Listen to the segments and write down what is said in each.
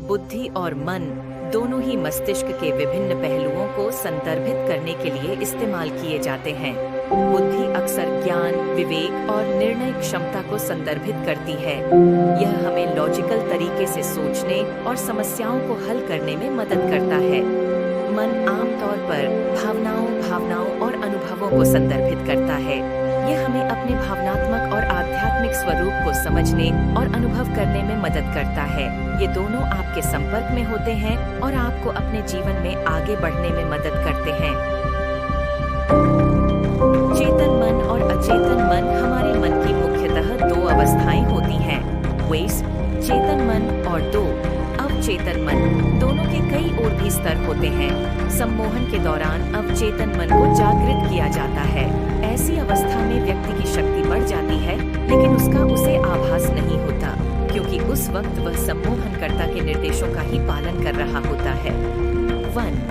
बुद्धि और मन दोनों ही मस्तिष्क के विभिन्न पहलुओं को संदर्भित करने के लिए इस्तेमाल किए जाते हैं। बुद्धि अक्सर ज्ञान, विवेक और निर्णय क्षमता को संदर्भित करती है। यह हमें लॉजिकल तरीके से सोचने और समस्याओं को हल करने में मदद करता है। मन आमतौर पर भावनाओं और अनुभवों को संदर्भित करता है। यह हमें अपने भावनात्मक और आध्यात्मिक स्वरूप को समझने और अनुभव करने में मदद करता है। ये दोनों आपके संपर्क में होते हैं और आपको अपने जीवन में आगे बढ़ने में मदद करते हैं। चेतन मन और अचेतन मन हमारे मन की मुख्यतः दो अवस्थाएं होती हैं। वेस्ट चेतन मन और दो अवचेतन मन, दोनों के कई और भी स्तर होते हैं। सम्मोहन के दौरान अवचेतन मन को जागृत किया जाता है। ऐसी अवस्था में व्यक्ति की शक्ति बढ़ जाती है, लेकिन उसका उसे आभास नहीं होता, क्योंकि उस वक्त वह सम्मोहनकर्ता के निर्देशों का ही पालन कर रहा होता है। 1.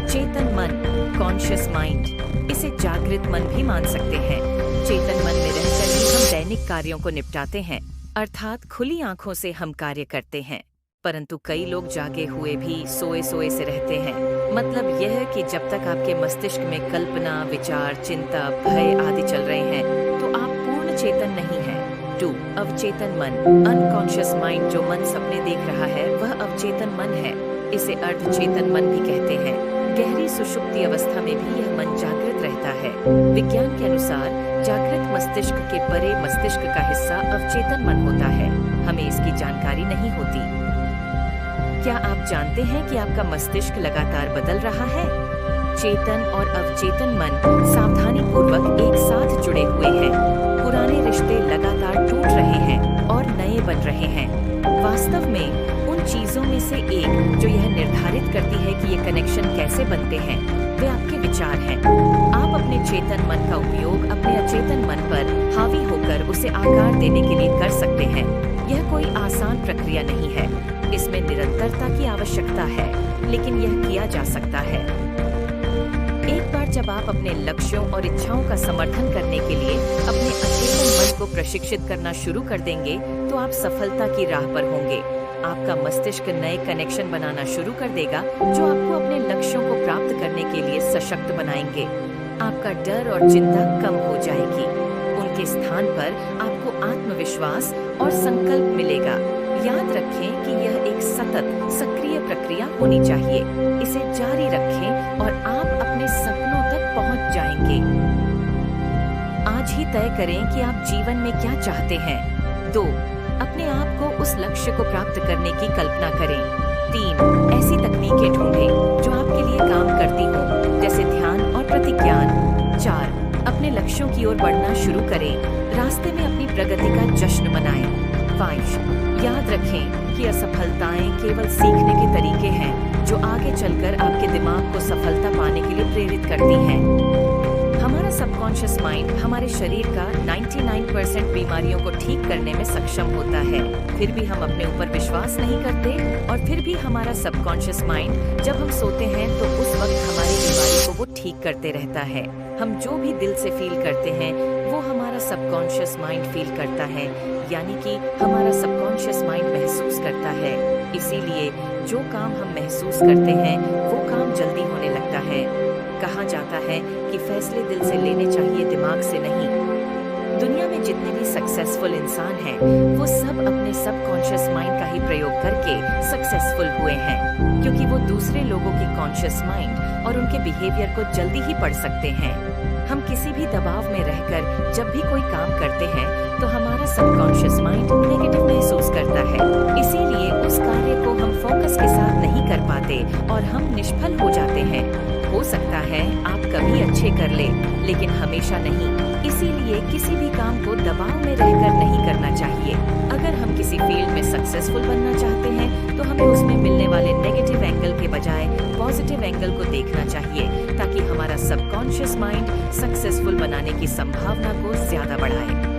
चेतन मन, कॉन्शियस माइंड। इसे जागृत मन भी मान सकते हैं। चेतन मन में रहकर ही हम दैनिक कार्यों को निपटाते हैं, अर्थात खुली आंखों से हम कार्य करते हैं। परंतु कई लोग जागे हुए भी सोए सोए से रहते हैं। मतलब यह है कि जब तक आपके मस्तिष्क में कल्पना, विचार, चिंता, भय आदि चल रहे हैं, तो आप पूर्ण चेतन नहीं हैं। 2. अवचेतन मन, अनकॉन्शियस माइंड। जो मन सपने देख रहा है वह अवचेतन मन है। इसे अर्धचेतन मन भी कहते हैं। गहरी सुषुप्ति अवस्था में भी यह मन जागृत रहता है। विज्ञान के अनुसार जागृत मस्तिष्क के परे मस्तिष्क का हिस्सा अवचेतन मन होता है। हमें इसकी जानकारी नहीं होती। क्या आप जानते हैं कि आपका मस्तिष्क लगातार बदल रहा है? चेतन और अवचेतन मन सावधानी पूर्वक एक साथ जुड़े हुए हैं। पुराने रिश्ते लगातार टूट रहे हैं और नए बन रहे हैं। वास्तव में उन चीजों में से एक जो यह निर्धारित करती है कि ये कनेक्शन कैसे बनते हैं, वे आपके विचार हैं। आप अपने चेतन मन का उपयोग अपने अचेतन मन पर हावी होकर उसे आकार देने के लिए कर सकते हैं। यह कोई आसान प्रक्रिया नहीं है। इसमें निरंतरता की आवश्यकता है, लेकिन यह किया जा सकता है। एक बार जब आप अपने लक्ष्यों और इच्छाओं का समर्थन करने के लिए अपने अचेतन मन को प्रशिक्षित करना शुरू कर देंगे, तो आप सफलता की राह पर होंगे। आपका मस्तिष्क नए कनेक्शन बनाना शुरू कर देगा, जो आपको अपने लक्ष्यों को प्राप्त करने के लिए सशक्त बनाएंगे। आपका डर और चिंता कम हो जाएगी। उनके स्थान पर आपको आत्मविश्वास और संकल्प मिलेगा। याद रखें कि यह एक सतत, सक्रिय प्रक्रिया होनी चाहिए। इसे जारी रखें और आप अपने सपनों तक पहुंच जाएंगे। आज ही तय करें कि आप जीवन में क्या चाहते हैं। 2. अपने आप को उस लक्ष्य को प्राप्त करने की कल्पना करें। 3. ऐसी तकनीकें ढूंढें जो आपके लिए काम करती हों, जैसे ध्यान और प्रतिज्ञान। 4. अपने लक्ष्यों की ओर बढ़ना शुरू करें। रास्ते में अपनी प्रगति का जश्न मनाएं। 5. याद रखें कि असफलताएं केवल सीखने के तरीके हैं, जो आगे चलकर आपके दिमाग को सफलता पाने के लिए प्रेरित करती हैं। हमारा सबकॉन्शियस माइंड हमारे शरीर का 99% बीमारियों को ठीक करने में सक्षम होता है। फिर भी हम अपने ऊपर विश्वास नहीं करते, और फिर भी हमारा सबकॉन्शियस माइंड जब हम सोते हैं तो उस वक्त हमारी बीमारी को वो ठीक करते रहता है। हम जो भी दिल से फील करते हैं वो हमारा सबकॉन्शियस माइंड फील करता है, यानी कि हमारा सबकॉन्शियस माइंड महसूस करता है। इसीलिए जो काम हम महसूस करते हैं वो काम जल्दी होने लगता है। कहा जाता है कि फैसले दिल से लेने चाहिए, दिमाग से नहीं। दुनिया में जितने भी सक्सेसफुल इंसान हैं, वो सब अपने सबकॉन्शियस माइंड का ही प्रयोग करके सक्सेसफुल हुए हैं, क्योंकि वो दूसरे लोगों की कॉन्शियस माइंड और उनके बिहेवियर को जल्दी ही पढ़ सकते हैं। हम किसी भी दबाव में रहकर जब भी कोई काम करते हैं, तो हमारा सबकॉन्शियस माइंड नेगेटिव महसूस करता है। इसीलिए उस कार्य को हम फोकस के साथ नहीं कर पाते और हम निष्फल हो जाते हैं। हो सकता है आप कभी अच्छे कर ले, लेकिन हमेशा नहीं। इसीलिए किसी भी काम को दबाव में रहकर नहीं करना चाहिए। अगर हम किसी फील्ड में सक्सेसफुल बनना चाहते हैं, तो हमें उसमें मिलने वाले नेगेटिव एंगल के बजाय पॉजिटिव एंगल को देखना चाहिए, ताकि हमारा सबकॉन्शियस माइंड सक्सेसफुल बनाने की संभावना को ज्यादा बढ़ाए।